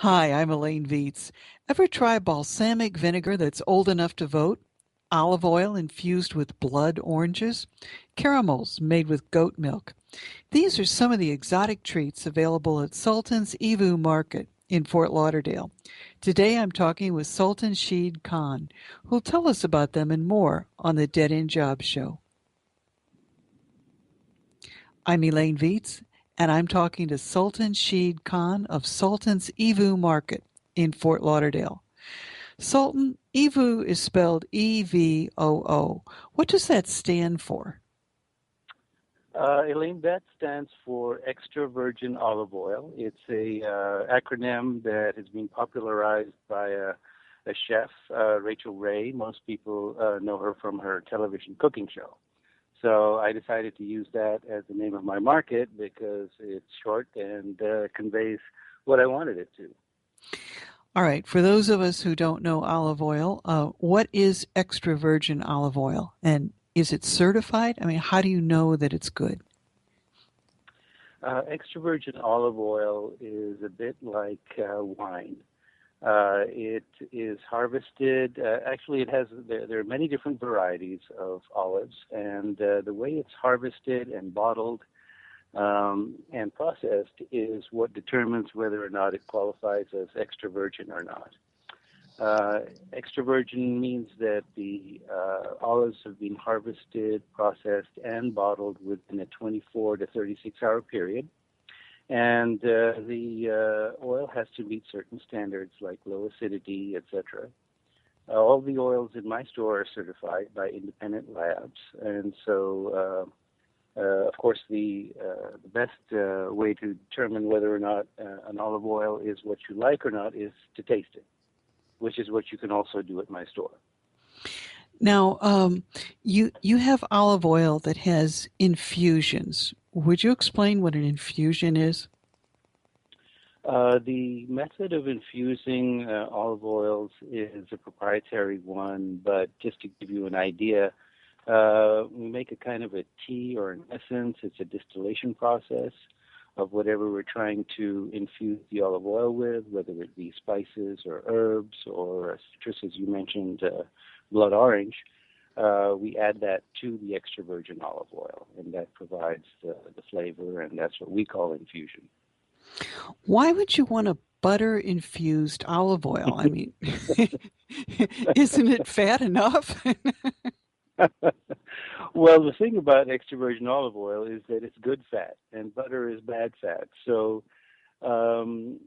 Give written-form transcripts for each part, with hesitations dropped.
Hi, I'm Elaine Viets. Ever try balsamic vinegar that's old enough to vote? Olive oil infused with blood oranges? Caramels made with goat milk? These are some of the exotic treats available at Sultan's Evoo Market in Fort Lauderdale. Today I'm talking with Sultan Shahid Kahn, who'll tell us about them and more on the Dead End Job Show. I'm Elaine Viets, and I'm talking to Sultan Shahid Kahn of Sultan's Evoo Market in Fort Lauderdale. Sultan, Evoo is spelled Evoo. What does that stand for? Elaine, that stands for extra virgin olive oil. It's a acronym that has been popularized by a chef, Rachel Ray. Most people know her from her television cooking show. So I decided to use that as the name of my market because it's short and conveys what I wanted it to. All right, for those of us who don't know olive oil, what is extra virgin olive oil? And is it certified? I mean, how do you know that it's good? Extra virgin olive oil is a bit like wine. It is harvested. Actually, there are many different varieties of olives, and the way it's harvested and bottled and processed is what determines whether or not it qualifies as extra virgin or not. Extra virgin means that the olives have been harvested, processed, and bottled within a 24 to 36-hour period. And the oil has to meet certain standards like low acidity, etc. All the oils in my store are certified by independent labs, and so of course, the best way to determine whether or not an olive oil is what you like or not is to taste it, which is what you can also do at my store. Now, you have olive oil that has infusions. Would you explain what an infusion is? The method of infusing olive oils is a proprietary one, but just to give you an idea, we make a kind of a tea or an essence. It's a distillation process of whatever we're trying to infuse the olive oil with, whether it be spices or herbs or citrus, as you mentioned, blood orange. We add that to the extra virgin olive oil, and that provides the flavor, and that's what we call infusion. Why would you want a butter infused olive oil? I mean, isn't it fat enough? Well, the thing about extra virgin olive oil is that it's good fat, and butter is bad fat. So um,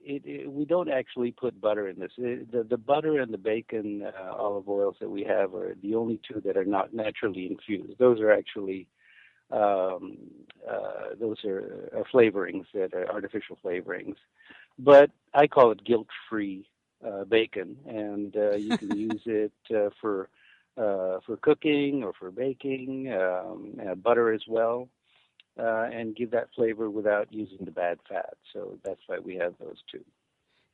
we don't actually put butter in this. The butter and the bacon olive oils that we have are the only two that are not naturally infused. Those are actually those are flavorings that are artificial flavorings. But I call it guilt-free bacon, and you can use it for cooking or for baking, butter as well, and give that flavor without using the bad fat. So that's why we have those two.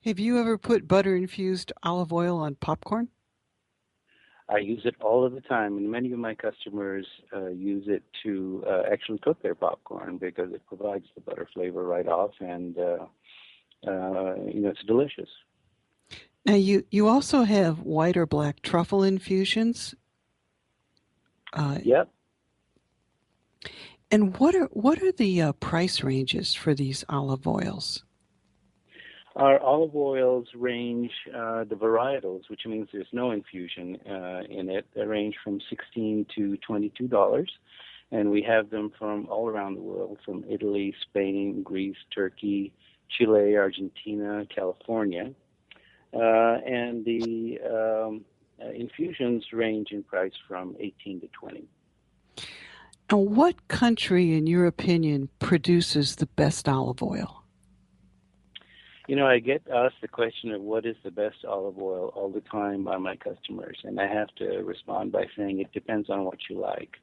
Have you ever put butter infused olive oil on popcorn? I use it all of the time, and many of my customers use it to actually cook their popcorn because it provides the butter flavor right off, and it's delicious. Now, you also have white or black truffle infusions. Yep. And what are the price ranges for these olive oils? Our olive oils range, the varietals, which means there's no infusion in it, they range from $16 to $22. And we have them from all around the world, from Italy, Spain, Greece, Turkey, Chile, Argentina, California. And the infusions range in price from 18 to 20. And what country, in your opinion, produces the best olive oil? I get asked the question of what is the best olive oil all the time by my customers, and I have to respond by saying it depends on what you like.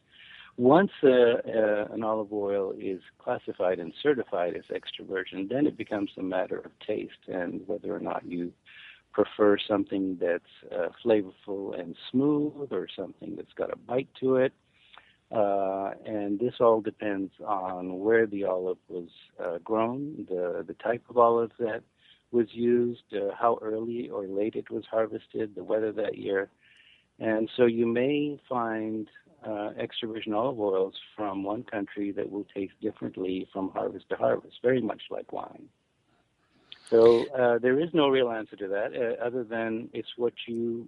Once an olive oil is classified and certified as extra virgin, then it becomes a matter of taste and whether or not you prefer something that's flavorful and smooth or something that's got a bite to it. And this all depends on where the olive was grown, the type of olive that was used, how early or late it was harvested, the weather that year. And so you may find extra virgin olive oils from one country that will taste differently from harvest to harvest, very much like wine. So there is no real answer to that, other than it's what you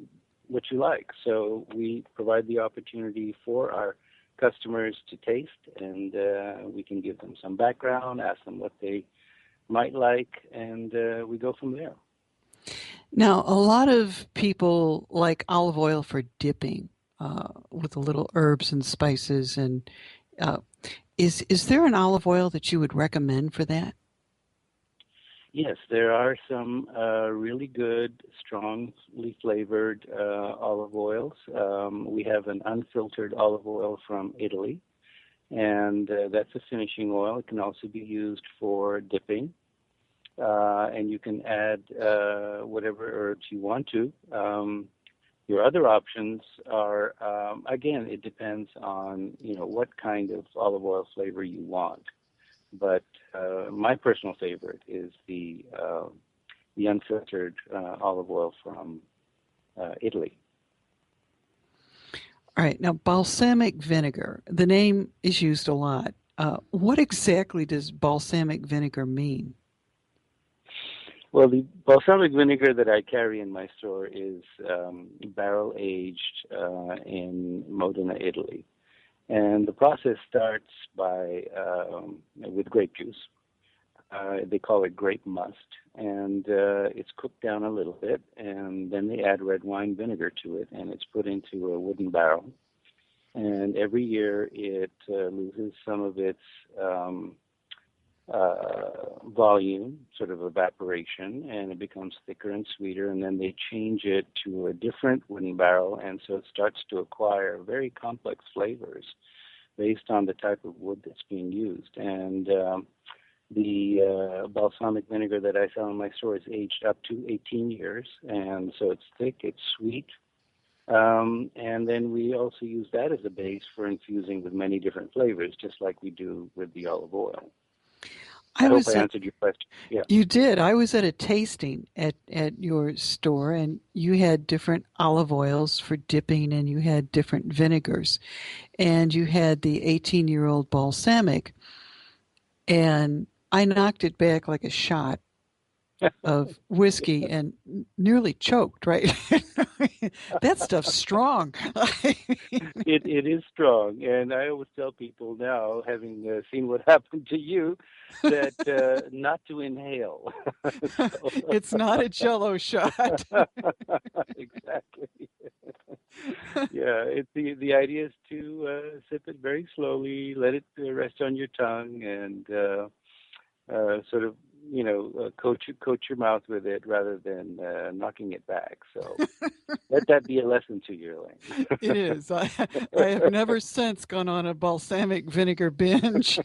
like. So we provide the opportunity for our customers to taste, and we can give them some background, ask them what they might like, and we go from there. Now, a lot of people like olive oil for dipping with the little herbs and spices. And uh, is there an olive oil that you would recommend for that? Yes, there are some really good, strongly flavored olive oils. We have an unfiltered olive oil from Italy, and that's a finishing oil. It can also be used for dipping, and you can add whatever herbs you want to. Your other options are, again, it depends on what kind of olive oil flavor you want. But my personal favorite is the unfiltered olive oil from Italy. All right. Now, balsamic vinegar, the name is used a lot. What exactly does balsamic vinegar mean? Well, the balsamic vinegar that I carry in my store is barrel aged in Modena, Italy. And the process starts by with grape juice. They call it grape must, and it's cooked down a little bit, and then they add red wine vinegar to it, and it's put into a wooden barrel. And every year it loses some of its volume, sort of evaporation, and it becomes thicker and sweeter, and then they change it to a different wooden barrel, and so it starts to acquire very complex flavors based on the type of wood that's being used. And the balsamic vinegar that I sell in my store is aged up to 18 years, and so it's thick, it's sweet, and then we also use that as a base for infusing with many different flavors, just like we do with the olive oil. I hope I answered your question. Yeah. You did. I was at a tasting at your store, and you had different olive oils for dipping, and you had different vinegars. And you had the 18-year-old balsamic, and I knocked it back like a shot of whiskey and nearly choked, right? That stuff's strong. It is strong, and I always tell people now, having seen what happened to you, that not to inhale. It's not a Jello shot. Exactly. Yeah, the idea is to sip it very slowly, let it rest on your tongue, and sort of coat your mouth with it rather than knocking it back. So let that be a lesson to you, Elaine. It is. I have never since gone on a balsamic vinegar binge.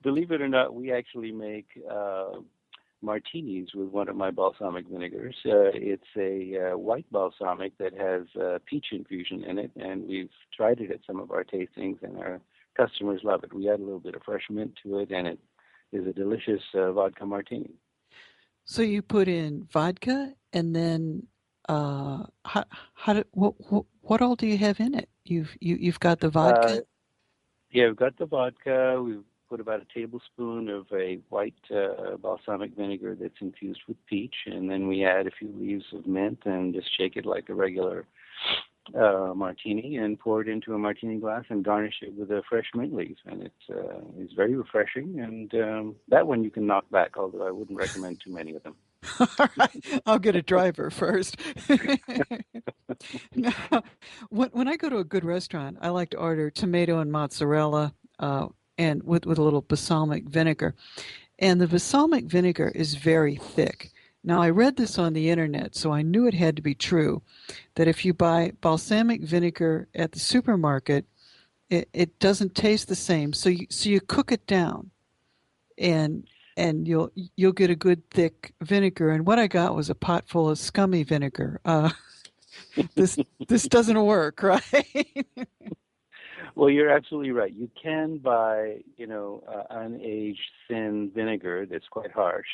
Believe it or not, we actually make martinis with one of my balsamic vinegars. It's a white balsamic that has peach infusion in it, and we've tried it at some of our tastings, and our customers love it. We add a little bit of fresh mint to it, and it is a delicious vodka martini. So you put in vodka, and then what all do you have in it? You've got the vodka. Yeah, we've got the vodka. We've put about a tablespoon of a white balsamic vinegar that's infused with peach, and then we add a few leaves of mint and just shake it like a regular martini, and pour it into a martini glass and garnish it with a fresh mint leaf. And it's very refreshing, and that one you can knock back, although I wouldn't recommend too many of them. All right, I'll get a driver first. Now, when I go to a good restaurant, I like to order tomato and mozzarella, and with a little balsamic vinegar. And the balsamic vinegar is very thick. Now, I read this on the internet, so I knew it had to be true, that if you buy balsamic vinegar at the supermarket, it doesn't taste the same. So you cook it down, and you'll get a good thick vinegar. And what I got was a pot full of scummy vinegar. This doesn't work, right? Well, you're absolutely right. You can buy, unaged thin vinegar that's quite harsh,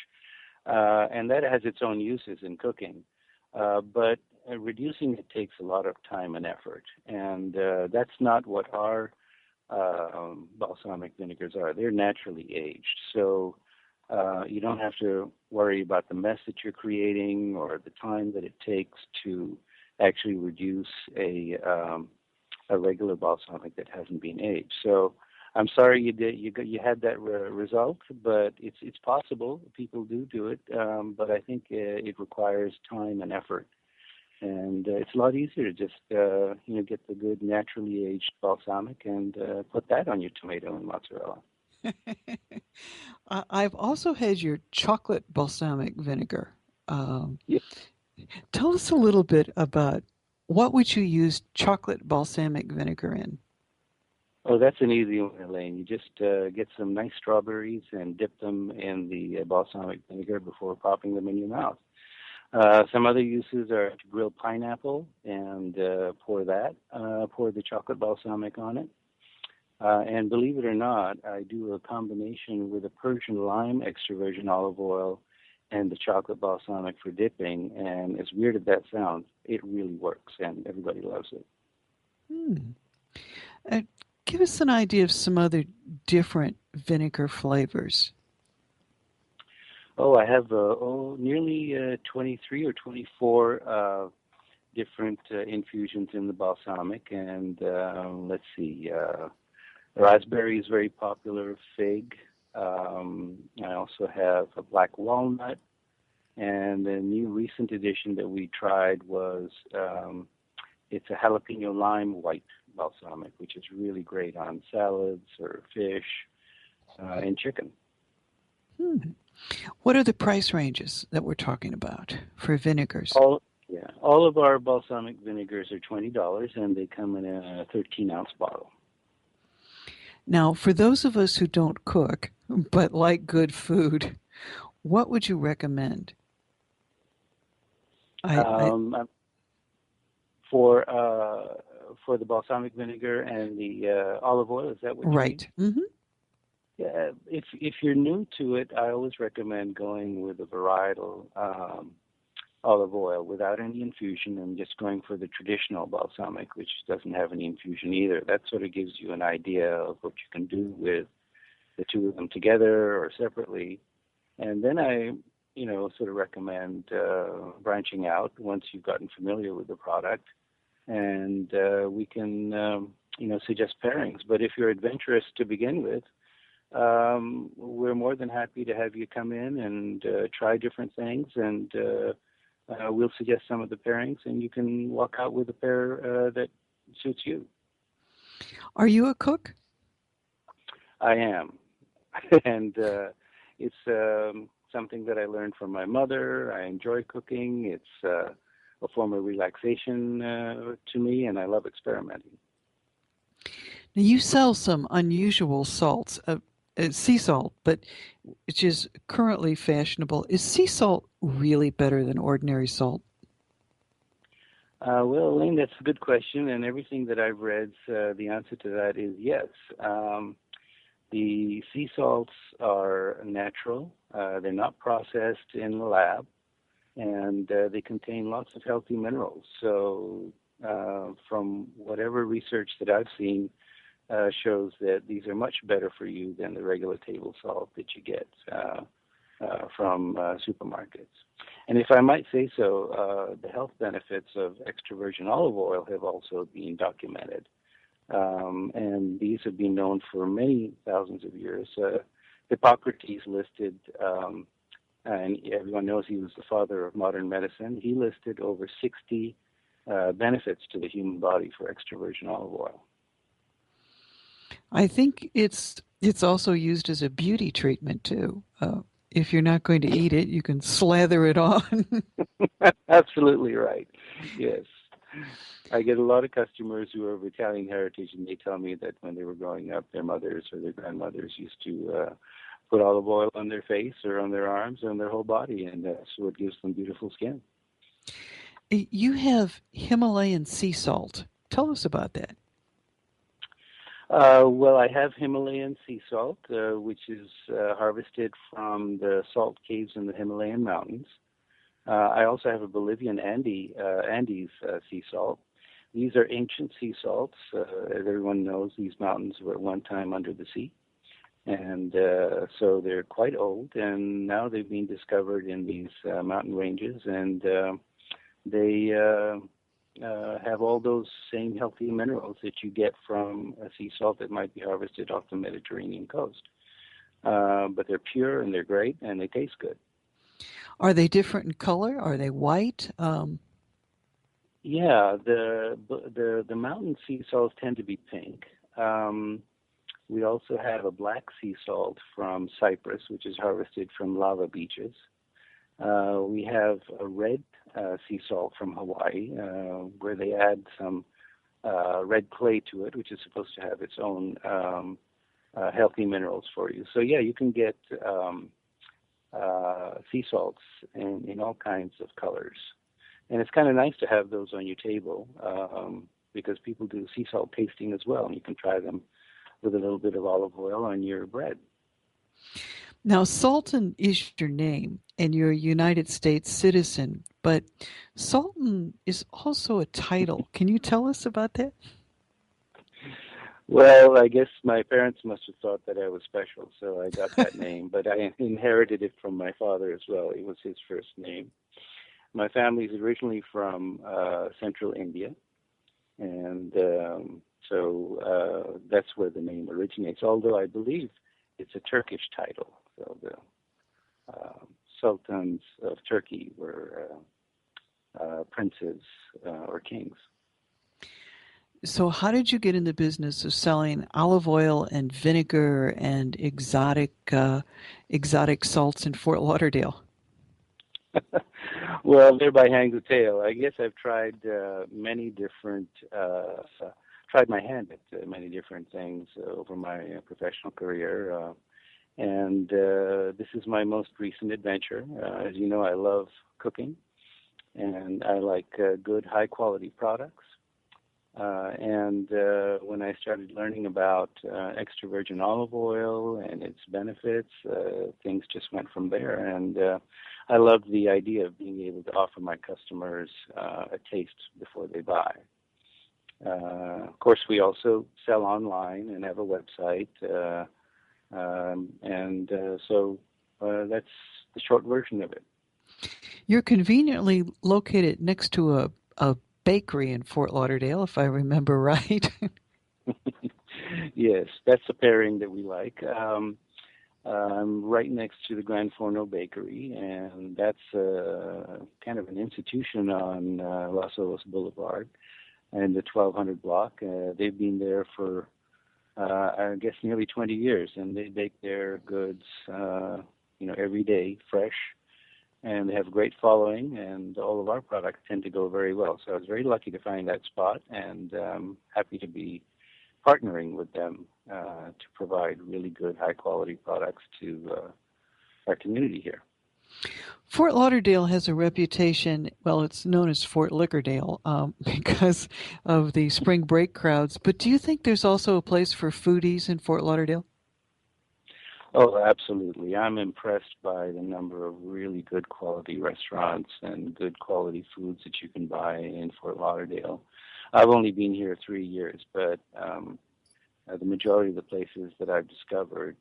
and that has its own uses in cooking. But reducing it takes a lot of time and effort, and that's not what our balsamic vinegars are. They're naturally aged, so you don't have to worry about the mess that you're creating or the time that it takes to actually reduce a regular balsamic that hasn't been aged. So I'm sorry you had that result, but it's possible. People do it, but I think it requires time and effort. And it's a lot easier to just get the good naturally aged balsamic and put that on your tomato and mozzarella. I've also had your chocolate balsamic vinegar. Um, Yeah. Tell us a little bit about what would you use chocolate balsamic vinegar in? Oh, that's an easy one, Elaine. You just get some nice strawberries and dip them in the balsamic vinegar before popping them in your mouth. Some other uses are to grill pineapple and pour the chocolate balsamic on it. And believe it or not, I do a combination with a Persian lime extra virgin olive oil and the chocolate balsamic for dipping. And as weird as that sounds, it really works, and everybody loves it. Hmm. Uh, Give us an idea of some other different vinegar flavors. Oh, I have nearly 23 or 24 different infusions in the balsamic, and let's see, raspberry is very popular, fig. I also have a black walnut, and the new recent addition that we tried was it's a jalapeno lime white balsamic, which is really great on salads or fish and chicken. Hmm. What are the price ranges that we're talking about for vinegars? All of our balsamic vinegars are $20, and they come in a 13-ounce bottle. Now, for those of us who don't cook but like good food, what would you recommend? I Um, for the balsamic vinegar and the olive oil, is that what you mean? right. Hmm. Yeah, if you're new to it, I always recommend going with a varietal olive oil without any infusion and just going for the traditional balsamic, which doesn't have any infusion either. That sort of gives you an idea of what you can do with the two of them together or separately. And then I sort of recommend branching out once you've gotten familiar with the product, and we can, suggest pairings. But if you're adventurous to begin with, we're more than happy to have you come in and try different things, and we'll suggest some of the pairings, and you can walk out with a pair that suits you. Are you a cook? I am, and it's something that I learned from my mother. I enjoy cooking. It's a form of relaxation to me, and I love experimenting. Now, you sell some unusual salts, sea salt, but which is currently fashionable. Is sea salt really better than ordinary salt? Well, Elaine, that's a good question, and everything that I've read, the answer to that is yes. The sea salts are natural. They're not processed in the lab, and they contain lots of healthy minerals. So, from whatever research that I've seen, shows that these are much better for you than the regular table salt that you get from supermarkets. And if I might say so, the health benefits of extra virgin olive oil have also been documented. And these have been known for many thousands of years. Hippocrates listed, and everyone knows he was the father of modern medicine, he listed over 60 benefits to the human body for extra virgin olive oil. I think it's also used as a beauty treatment too. If you're not going to eat it, you can slather it on. Absolutely right. Yes. I get a lot of customers who are of Italian heritage, and they tell me that when they were growing up, their mothers or their grandmothers used to put olive oil on their face or on their arms or on their whole body, and so it gives them beautiful skin. You have Himalayan sea salt. Tell us about that. Well, I have Himalayan sea salt, which is harvested from the salt caves in the Himalayan mountains. I also have a Bolivian Andes sea salt. These are ancient sea salts. As everyone knows, these mountains were at one time under the sea. And so they're quite old, and now they've been discovered in these mountain ranges, and they have all those same healthy minerals that you get from a sea salt that might be harvested off the Mediterranean coast. But they're pure and they're great and they taste good. Are they different in color? Are they white? Yeah, the mountain sea salts tend to be pink. We also have a black sea salt from Cyprus, which is harvested from lava beaches. We have a red sea salt from Hawaii, where they add some red clay to it, which is supposed to have its own healthy minerals for you. So yeah, you can get sea salts in all kinds of colors. And it's kind of nice to have those on your table because people do sea salt tasting as well, and you can try them with a little bit of olive oil on your bread. Now, Sultan is your name, and you're a United States citizen, but Sultan is also a title. Can you tell us about that? Well, I guess my parents must have thought that I was special, so I got that name. But I inherited it from my father as well. It was his first name. My family's originally from central India, and so that's where the name originates. Although I believe it's a Turkish title. So the sultans of Turkey were princes or kings. So, how did you get in the business of selling olive oil and vinegar and exotic salts in Fort Lauderdale? Well, thereby hangs a tale. I guess I've tried many different, tried my hand at many different things over my professional career. And this is my most recent adventure. As you know, I love cooking, and I like good, high-quality products. And when I started learning about extra virgin olive oil and its benefits, things just went from there. And I loved the idea of being able to offer my customers a taste before they buy. Of course, we also sell online and have a website. So that's the short version of it. You're conveniently located next to a bakery in Fort Lauderdale, if I remember right. Yes, that's a pairing that we like. I'm right next to the Gran Forno Bakery, and that's kind of an institution on Los Olos Boulevard and the 1200 block. They've been there for, I guess, nearly 20 years, and they bake their goods, every day, fresh. And they have a great following, and all of our products tend to go very well. So I was very lucky to find that spot, and happy to be partnering with them to provide really good, high-quality products to our community here. Fort Lauderdale has a reputation, well, it's known as Fort Liquordale because of the spring break crowds. But do you think there's also a place for foodies in Fort Lauderdale? Oh, absolutely. I'm impressed by the number of really good quality restaurants and good quality foods that you can buy in Fort Lauderdale. I've only been here 3 years, but the majority of the places that I've discovered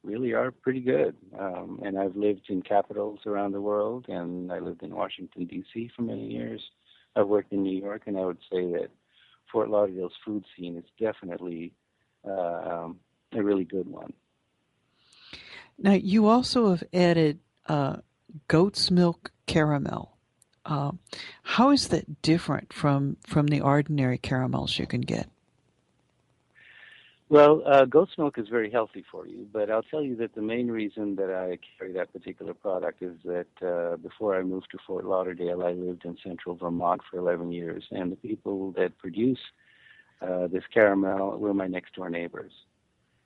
really are pretty good. And I've lived in capitals around the world, and I lived in Washington, D.C. for many years. I've worked in New York, and I would say that Fort Lauderdale's food scene is definitely a really good one. Now, you also have added goat's milk caramel. How is that different from the ordinary caramels you can get? Well, goat's milk is very healthy for you, but I'll tell you that the main reason that I carry that particular product is that before I moved to Fort Lauderdale, I lived in central Vermont for 11 years, and the people that produce this caramel were my next-door neighbors.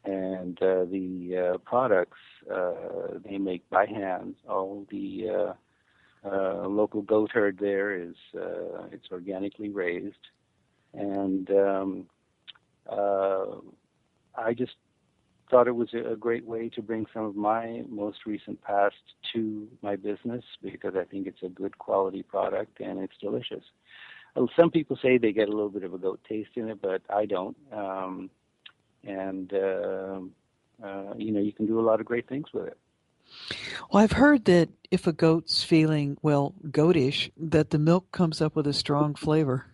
And the products they make by hand. All the local goat herd there is it's organically raised, and I just thought it was a great way to bring some of my most recent past to my business because I think it's a good quality product and it's delicious. Some people say they get a little bit of a goat taste in it, but I don't. And you can do a lot of great things with it. Well, I've heard that if a goat's feeling, well, goatish, that the milk comes up with a strong flavor.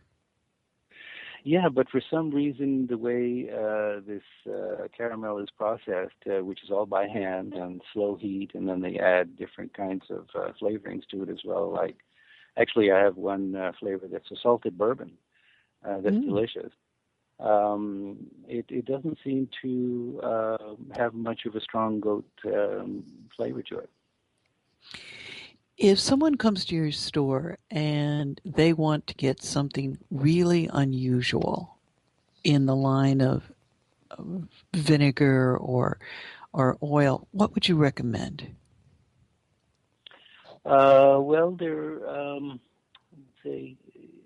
Yeah, but for some reason, the way this caramel is processed, which is all by hand on slow heat, and then they add different kinds of flavorings to it as well. Like, actually, I have one flavor that's a salted bourbon that's delicious. It doesn't seem to have much of a strong goat flavor to it. If someone comes to your store and they want to get something really unusual in the line of vinegar or oil, what would you recommend? Well, say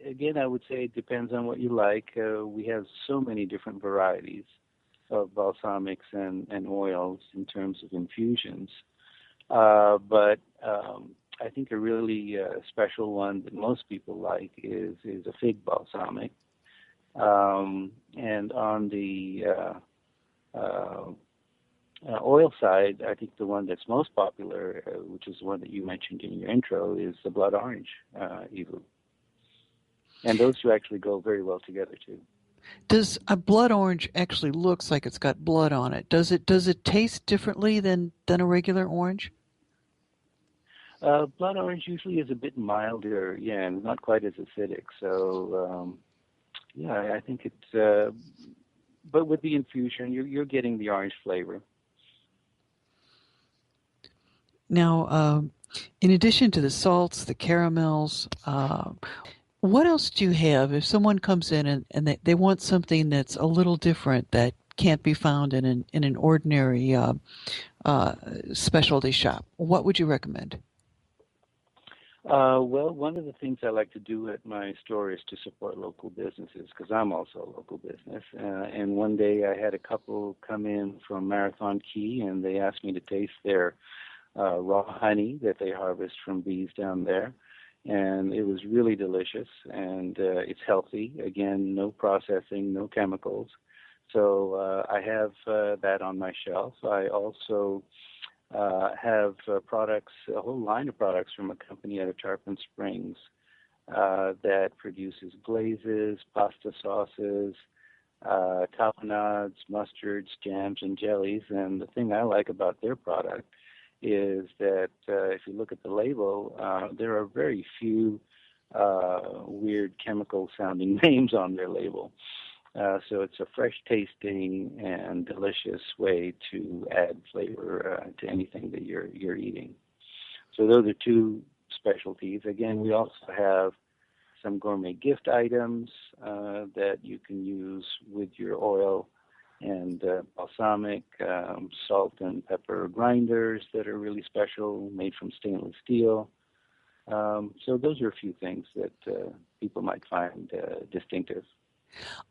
again, I would say it depends on what you like. We have so many different varieties of balsamics and oils in terms of infusions. But I think a really special one that most people like is a fig balsamic. And on the oil side, I think the one that's most popular, which is the one that you mentioned in your intro, is the blood orange Evoo. And those two actually go very well together too. Does a blood orange actually looks like it's got blood on it? Does it taste differently than a regular orange? Blood orange usually is a bit milder, yeah, and not quite as acidic. So, yeah, I think it's. But with the infusion, you're getting the orange flavor. Now, in addition to the salts, the caramels, what else do you have if someone comes in and they want something that's a little different that can't be found in an ordinary specialty shop? What would you recommend? Well, one of the things I like to do at my store is to support local businesses because I'm also a local business. And one day I had a couple come in from Marathon Key and they asked me to taste their raw honey that they harvest from bees down there. And it was really delicious and it's healthy. Again, no processing, no chemicals. So I have that on my shelf. I also have products, a whole line of products from a company out of Tarpon Springs that produces glazes, pasta sauces, tapenades, mustards, jams, and jellies. And the thing I like about their product is that if you look at the label, there are very few weird chemical-sounding names on their label. So it's a fresh tasting and delicious way to add flavor to anything that you're eating. So those are two specialties. Again, we also have some gourmet gift items that you can use with your oil and balsamic, salt and pepper grinders that are really special, made from stainless steel. So those are a few things that people might find distinctive.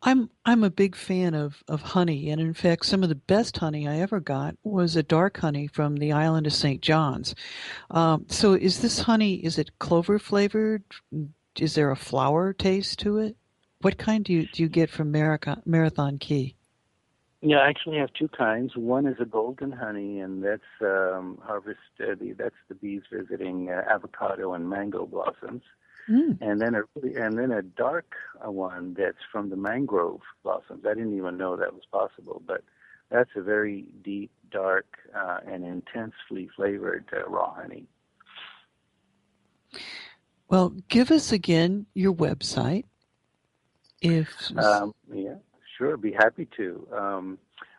I'm a big fan of honey, and in fact, some of the best honey I ever got was a dark honey from the island of St. John's. So is this honey, is it clover flavored? Is there a flower taste to it? What kind do you get from Marathon Key? Yeah, I actually have two kinds. One is a golden honey, and that's that's the bees visiting avocado and mango blossoms. Mm. And then a dark one that's from the mangrove blossoms. I didn't even know that was possible, but that's a very deep, dark, and intensely flavored raw honey. Well, give us again your website. Yeah, sure, be happy to.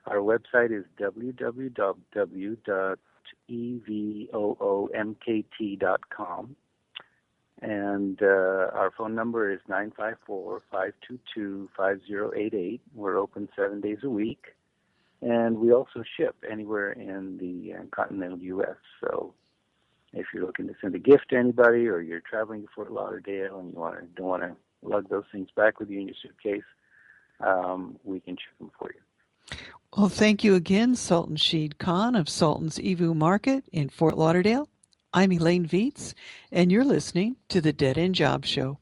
Our website is www.evoomkt.com. And our phone number is 954-522-5088. We're open 7 days a week. And we also ship anywhere in the continental U.S. So if you're looking to send a gift to anybody or you're traveling to Fort Lauderdale and don't want to lug those things back with you in your suitcase, we can ship them for you. Well, thank you again, Sultan Shahid Kahn of Sultan's Evoo Market in Fort Lauderdale. I'm Elaine Viets, and you're listening to the Dead End Job Show.